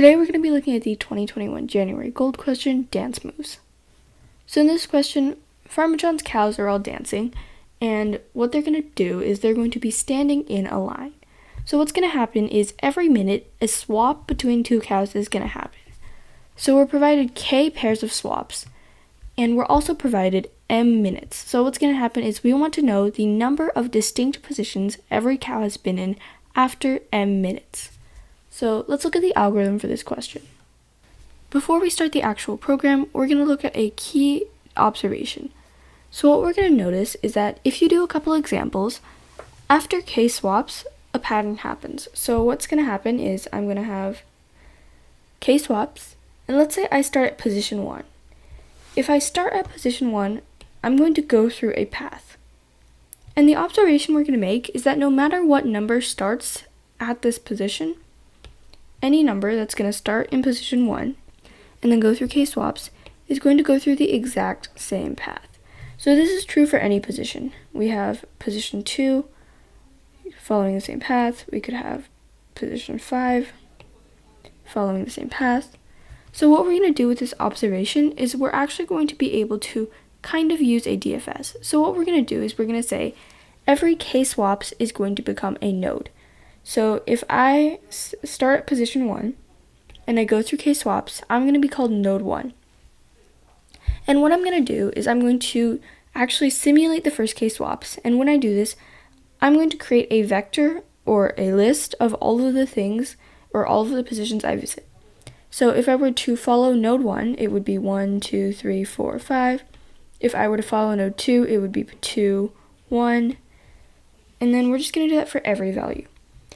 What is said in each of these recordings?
Today we're going to be looking at the 2021 January Gold question, Dance Moves. So in this question, Farmer John's cows are all dancing, and what they're going to do is they're going to be standing in a line. So what's going to happen is every minute, a swap between two cows is going to happen. So we're provided K pairs of swaps, and we're also provided M minutes. So what's going to happen is we want to know the number of distinct positions every cow has been in after M minutes. So let's look at the algorithm for this question. Before we start the actual program, we're going to look at a key observation. So what we're going to notice is that if you do a couple examples, after K swaps, a pattern happens. So what's going to happen is I'm going to have K swaps, and let's say I start at position 1. If I start at position 1, I'm going to go through a path. And the observation we're going to make is that no matter what number starts at this position, any number that's going to start in position 1 and then go through K swaps is going to go through the exact same path. So this is true for any position. We have position 2 following the same path. We could have position 5 following the same path. So what we're going to do with this observation is we're actually going to be able to kind of use a DFS. So what we're going to do is we're going to say every K swaps is going to become a node. So if I start at position 1 and I go through K swaps, I'm going to be called node 1. And what I'm going to do is I'm going to actually simulate the first K swaps. And when I do this, I'm going to create a vector or a list of all of the things or all of the positions I visit. So if I were to follow node 1, it would be 1, 2, 3, 4, 5. If I were to follow node 2, it would be 2, 1. And then we're just going to do that for every value.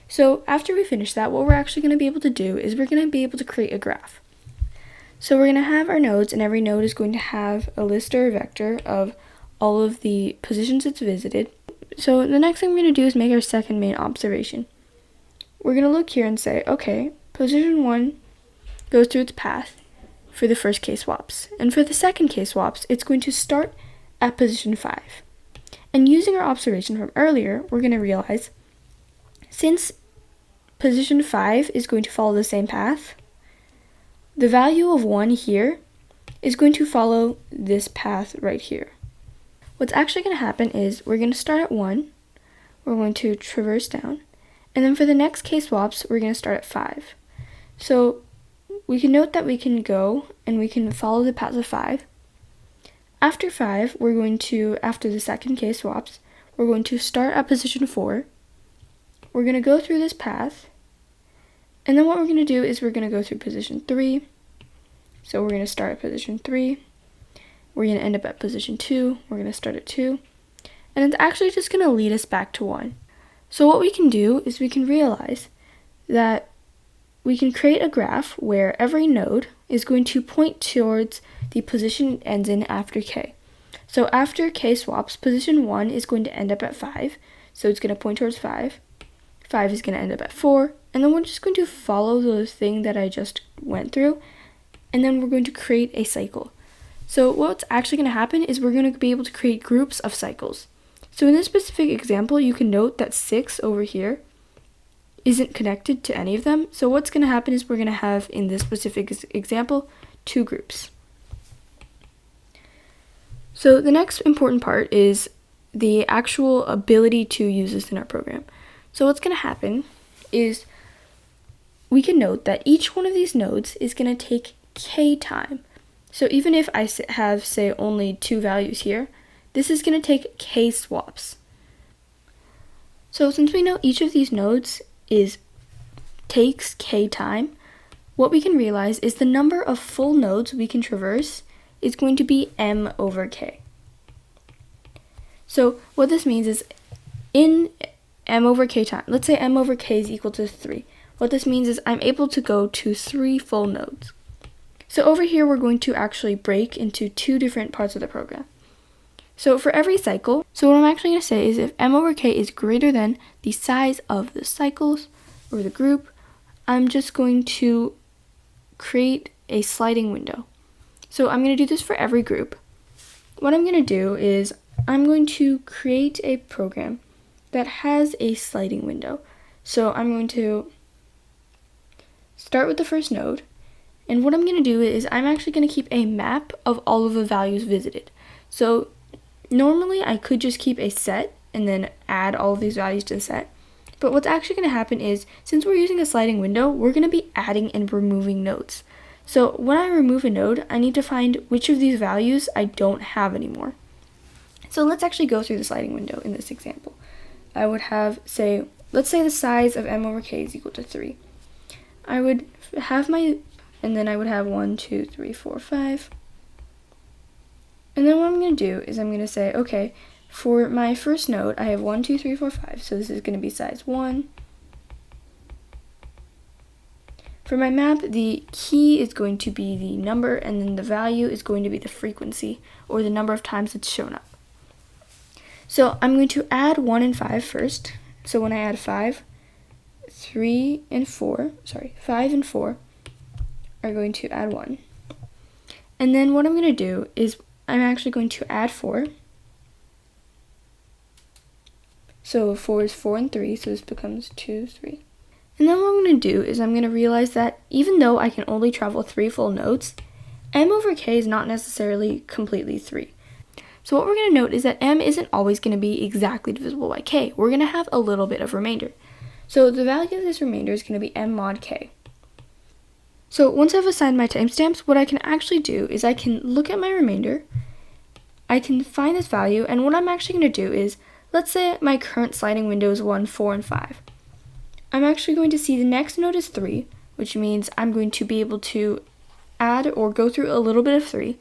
So after we finish that, what we're actually going to be able to do is we're going to be able to create a graph. So we're going to have our nodes, and every node is going to have a list or a vector of all of the positions it's visited. So the next thing we're going to do is make our second main observation. We're going to look here and say, okay, position 1 goes through its path for the first K swaps. And for the second K swaps, it's going to start at position 5. And using our observation from earlier, we're going to realize since position 5 is going to follow the same path, the value of 1 here is going to follow this path right here. What's actually going to happen is we're going to start at 1, we're going to traverse down, and then for the next K swaps, we're going to start at 5. So we can note that we can go and we can follow the path of 5. After 5, we're going to, after the second K swaps, we're going to start at position 4. We're going to go through this path, and then what we're going to do is we're going to go through position 3. So we're going to start at position 3. We're going to end up at position 2. We're going to start at 2. And it's actually just going to lead us back to 1. So what we can do is we can realize that we can create a graph where every node is going to point towards the position it ends in after K. So after K swaps, position 1 is going to end up at 5. So it's going to point towards 5. 5 is going to end up at 4. And then we're just going to follow the thing that I just went through. And then we're going to create a cycle. So what's actually going to happen is we're going to be able to create groups of cycles. So in this specific example, you can note that 6 over here isn't connected to any of them. So what's going to happen is we're going to have, in this specific example, 2 groups. So the next important part is the actual ability to use this in our program. So what's going to happen is we can note that each one of these nodes is going to take K time. So even if I have, say, only 2 values here, this is going to take K swaps. So since we know each of these nodes takes K time, what we can realize is the number of full nodes we can traverse is going to be M over K. So what this means is in M over K time, let's say M over K is equal to 3. What this means is I'm able to go to 3 full nodes. So over here, we're going to actually break into 2 different parts of the program. So for every cycle, so what I'm actually going to say is if M over K is greater than the size of the cycles or the group, I'm just going to create a sliding window. So I'm going to do this for every group. What I'm going to do is I'm going to create a program that has a sliding window. So I'm going to start with the first node, and what I'm going to do is I'm actually going to keep a map of all of the values visited. So normally I could just keep a set and then add all of these values to the set. But what's actually going to happen is, since we're using a sliding window, we're going to be adding and removing nodes. So when I remove a node, I need to find which of these values I don't have anymore. So let's actually go through the sliding window in this example. I would have, let's say the size of m over k is equal to 3. I would have and then I would have 1, 2, 3, 4, 5. And then what I'm going to do is I'm going to say, okay, for my first node, I have 1, 2, 3, 4, 5. So this is going to be size 1. For my map, the key is going to be the number, and then the value is going to be the frequency, or the number of times it's shown up. So I'm going to add 1 and 5 first. So when I add 5, 3 and 4, 5 and 4 are going to add 1. And then what I'm going to do is I'm actually going to add 4. So 4 is 4 and 3, so this becomes 2, 3. And then what I'm going to do is I'm going to realize that even though I can only travel 3 full nodes, m over k is not necessarily completely 3. So what we're going to note is that m isn't always going to be exactly divisible by k. We're going to have a little bit of remainder. So the value of this remainder is going to be m mod k. So once I've assigned my timestamps, what I can actually do is I can look at my remainder, I can find this value, and what I'm actually going to do is, let's say my current sliding window is 1, 4, and 5. I'm actually going to see the next node is 3, which means I'm going to be able to add or go through a little bit of 3,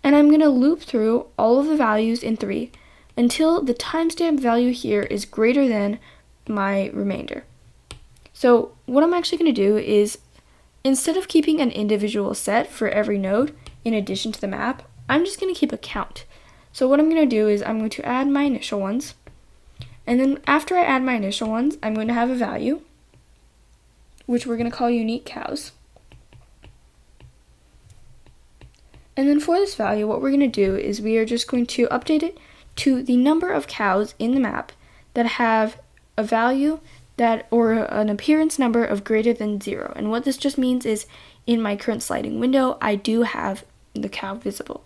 and I'm going to loop through all of the values in 3 until the timestamp value here is greater than my remainder. So what I'm actually going to do is, instead of keeping an individual set for every node in addition to the map, I'm just going to keep a count. So what I'm going to do is I'm going to add my initial ones, and then after I add my initial ones, I'm going to have a value, which we're going to call unique cows. And then for this value, what we're going to do is we are just going to update it to the number of cows in the map that have a value or an appearance number of greater than 0. And what this just means is, in my current sliding window, I do have the cow visible.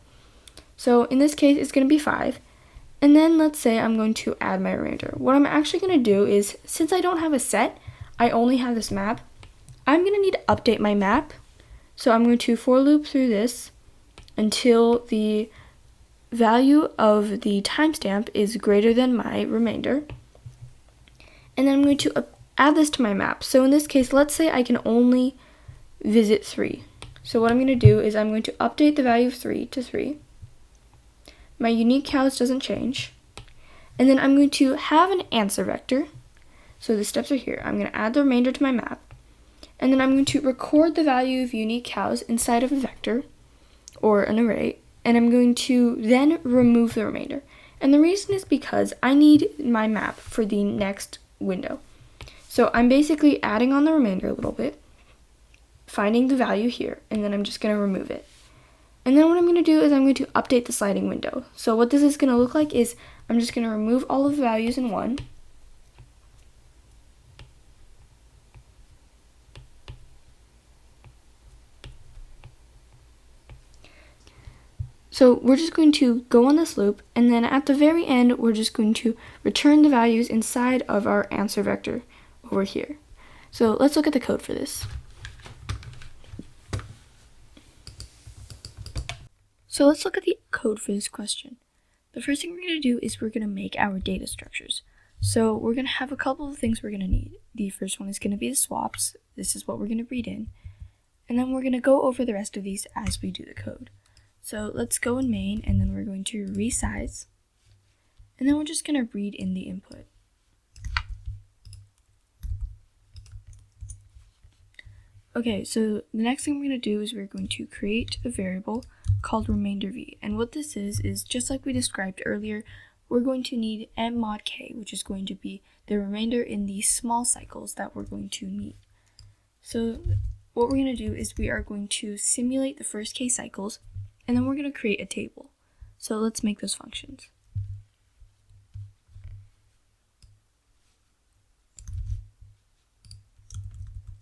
So in this case, it's going to be 5. And then let's say I'm going to add my remainder. What I'm actually going to do is, since I don't have a set, I only have this map, I'm going to need to update my map. So I'm going to for loop through this until the value of the timestamp is greater than my remainder. And then I'm going to add this to my map. So in this case, let's say I can only visit 3. So what I'm going to do is I'm going to update the value of 3 to 3. My unique cows doesn't change. And then I'm going to have an answer vector. So the steps are here. I'm going to add the remainder to my map. And then I'm going to record the value of unique cows inside of a vector or an array. And I'm going to then remove the remainder. And the reason is because I need my map for the next window. So I'm basically adding on the remainder a little bit, finding the value here, and then I'm just going to remove it. And then what I'm going to do is I'm going to update the sliding window. So what this is going to look like is I'm just going to remove all of the values in 1. So we're just going to go on this loop, and then at the very end, we're just going to return the values inside of our answer vector over here. So let's look at the code for this. So let's look at the code for this question. The first thing we're going to do is we're going to make our data structures. So we're going to have a couple of things we're going to need. The first one is going to be the swaps. This is what we're going to read in. And then we're going to go over the rest of these as we do the code. So let's go in main, and then we're going to resize. And then we're just going to read in the input. Okay, so the next thing we're going to do is we're going to create a variable called remainder v. And what this is just like we described earlier, we're going to need m mod k, which is going to be the remainder in these small cycles that we're going to need. So what we're going to do is we are going to simulate the first k cycles, and then we're going to create a table. So let's make those functions.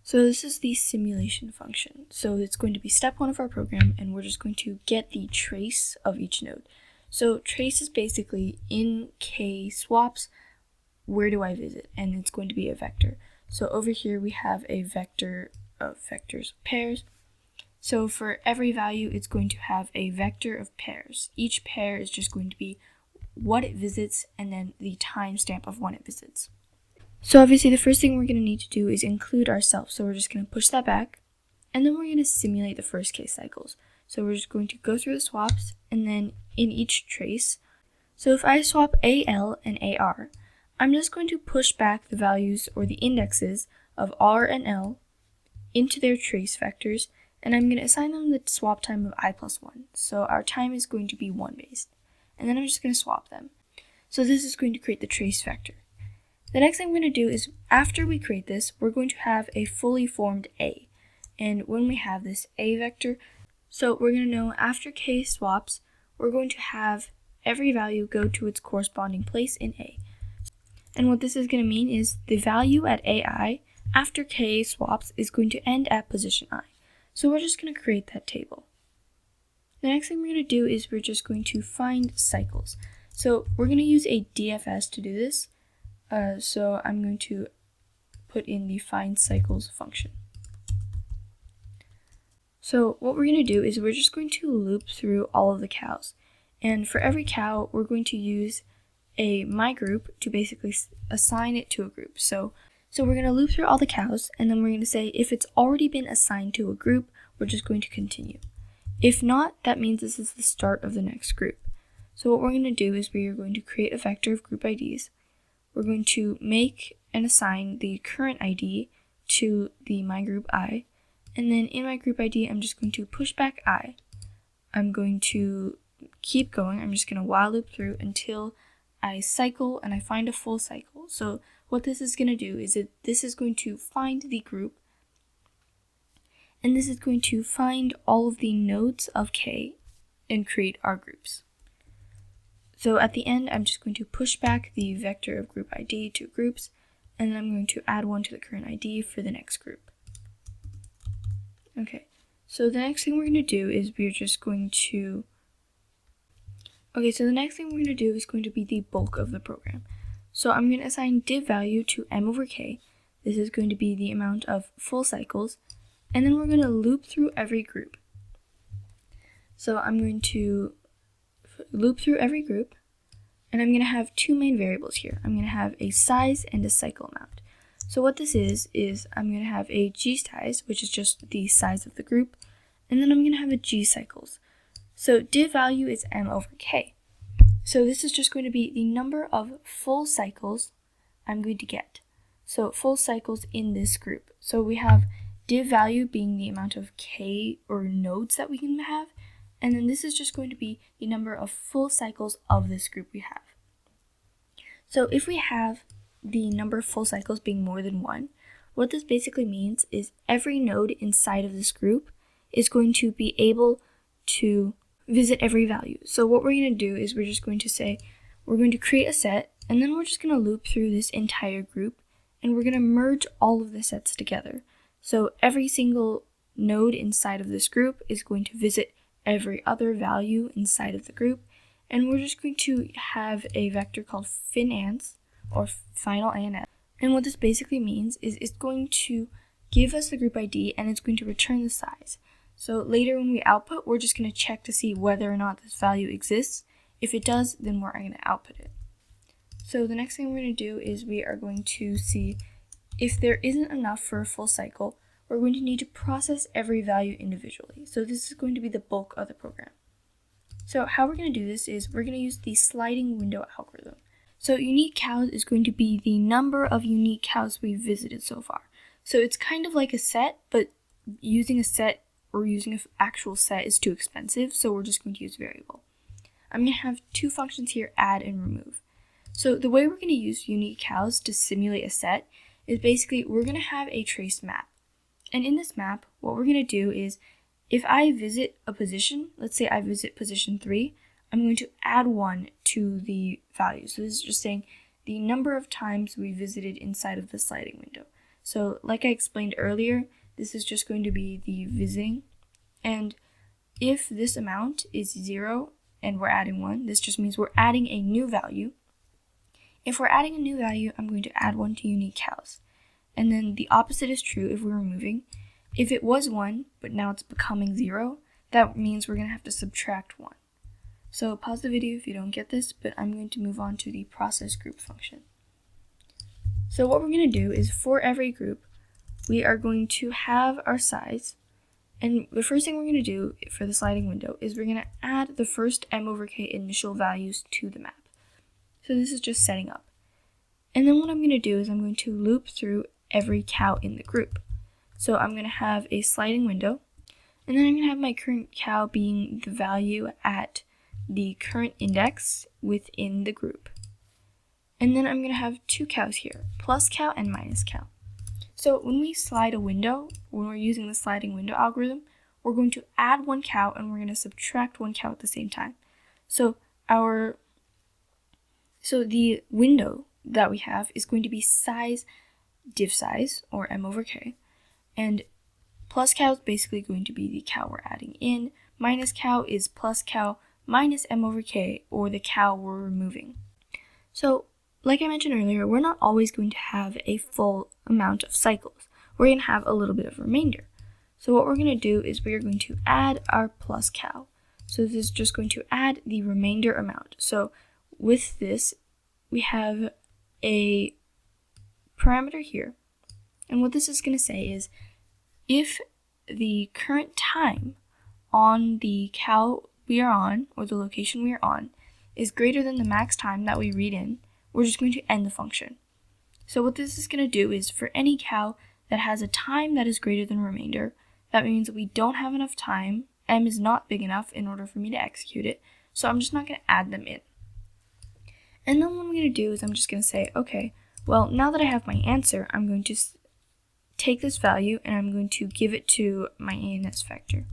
So this is the simulation function. So it's going to be step 1 of our program, and we're just going to get the trace of each node. So trace is basically in k swaps, where do I visit? And it's going to be a vector. So over here we have a vector of vectors pairs. So for every value, it's going to have a vector of pairs. Each pair is just going to be what it visits and then the timestamp of when it visits. So obviously the first thing we're going to need to do is include ourselves. So we're just going to push that back, and then we're going to simulate the first case cycles. So we're just going to go through the swaps, and then in each trace. So if I swap AL and AR, I'm just going to push back the values or the indexes of R and L into their trace vectors, and I'm going to assign them the swap time of I+1. So our time is going to be 1 based. And then I'm just going to swap them. So this is going to create the trace vector. The next thing we're going to do is, after we create this, we're going to have a fully formed A. And when we have this A vector, so we're going to know after K swaps, we're going to have every value go to its corresponding place in A. And what this is going to mean is the value at AI after K swaps is going to end at position I. So we're just going to create that table. The next thing we're going to do is we're just going to find cycles. So we're going to use a DFS to do this. So I'm going to put in the find cycles function. So what we're going to do is we're just going to loop through all of the cows. And for every cow, we're going to use a my group to basically assign it to a group. So we're going to loop through all the cows, and then we're going to say if it's already been assigned to a group, we're just going to continue. If not, that means this is the start of the next group. So what we're going to do is we are going to create a vector of group IDs. We're going to make and assign the current ID to the my group I, and then in my group ID, I'm just going to push back I. I'm going to keep going. I'm just going to while loop through until I cycle and I find a full cycle. So what this is going to do is this is going to find the group, and this is going to find all of the nodes of K and create our groups. So at the end, I'm just going to push back the vector of group ID to groups, and then I'm going to add one to the current ID for the next group. Okay, so the next thing we're going to do is we're just going to is going to be the bulk of the program. So I'm going to assign div value to m over k. This is going to be the amount of full cycles, and then we're going to loop through every group. So I'm going to loop through every group, and I'm going to have two main variables here. I'm going to have a size and a cycle amount. So what this is I'm going to have a g size, which is just the size of the group, and then I'm going to have a g cycles. So div value is m over k. So this is just going to be the number of full cycles I'm going to get. So full cycles in this group. So we have div value being the amount of k or nodes that we can have, and then this is just going to be the number of full cycles of this group we have. So if we have the number of full cycles being more than 1, what this basically means is every node inside of this group is going to be able to visit every value. So what we're going to do is we're just going to say we're going to create a set, and then we're just going to loop through this entire group, and we're going to merge all of the sets together. So every single node inside of this group is going to visit every other value inside of the group, and we're just going to have a vector called finance or final ANS. And what this basically means is it's going to give us the group ID and it's going to return the size. So later when we output, we're just going to check to see whether or not this value exists. If it does, then we're going to output it. So the next thing we're going to do is we are going to see if there isn't enough for a full cycle, we're going to need to process every value individually. So this is going to be the bulk of the program. So how we're going to do this is we're going to use the sliding window algorithm. So unique cows is going to be the number of unique cows we've visited so far. So it's kind of like a set, but using a set or using an actual set is too expensive, so we're just going to use variable. I'm going to have two functions here, add and remove. So the way we're going to use unique cows to simulate a set is basically we're going to have a trace map. And in this map, what we're going to do is if I visit a position, let's say I visit position 3, I'm going to add 1 to the value. So this is just saying the number of times we visited inside of the sliding window. So like I explained earlier, this is just going to be the visiting. And if this amount is 0 and we're adding 1, this just means we're adding a new value. If we're adding a new value, I'm going to add 1 to unique cows. And then the opposite is true if we're removing. If it was 1, but now it's becoming 0, that means we're going to have to subtract 1. So pause the video if you don't get this, but I'm going to move on to the process group function. So what we're going to do is for every group, we are going to have our size. And the first thing we're going to do for the sliding window is we're going to add the first m/k initial values to the map. So this is just setting up. And then what I'm going to do is I'm going to loop through every cow in the group. So I'm going to have a sliding window, and then I'm going to have my current cow being the value at the current index within the group. And then I'm going to have 2 cows here, plus cow and minus cow. So when we slide a window, when we're using the sliding window algorithm, we're going to add 1 cow and we're going to subtract 1 cow at the same time. So the window that we have is going to be size div size, or m/k, and plus cow is basically going to be the cow we're adding in, minus cow is plus cow minus m/k, or the cow we're removing. So like I mentioned earlier, we're not always going to have a full amount of cycles. We're going to have a little bit of remainder. So what we're going to do is we are going to add our plus cow. So this is just going to add the remainder amount. So with this, we have a parameter here. And what this is going to say is if the current time on the cow we are on, or the location we are on, is greater than the max time that we read in, we're just going to end the function. So what this is going to do is for any cow that has a time that is greater than remainder, that means that we don't have enough time, m is not big enough in order for me to execute it, so I'm just not going to add them in. And then what I'm going to do is I'm just going to say, okay, well, now that I have my answer, I'm going to take this value and I'm going to give it to my ANS vector.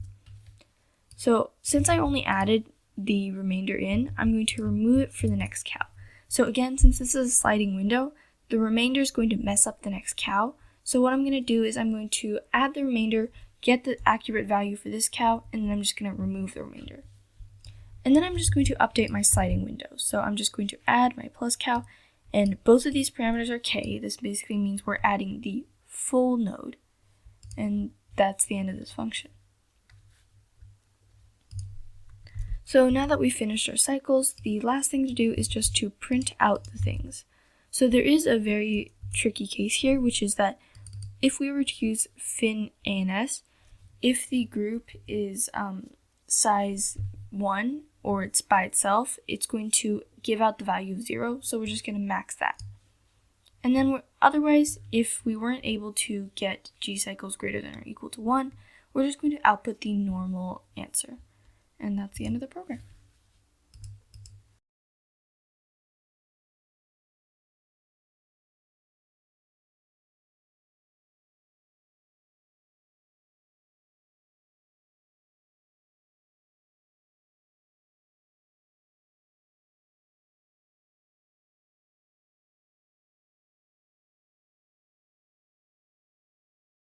So since I only added the remainder in, I'm going to remove it for the next cow. So again, since this is a sliding window, the remainder is going to mess up the next cow. So what I'm going to do is I'm going to add the remainder, get the accurate value for this cow, and then I'm just going to remove the remainder. And then I'm just going to update my sliding window. So I'm just going to add my plus cow, and both of these parameters are k. This basically means we're adding the full node, and that's the end of this function. So now that we've finished our cycles, the last thing to do is just to print out the things. So there is a very tricky case here, which is that if we were to use fin ANS, if the group is size 1 or it's by itself, it's going to give out the value of 0, so we're just going to max that. And then otherwise, if we weren't able to get g cycles greater than or equal to 1, we're just going to output the normal answer. And that's the end of the program.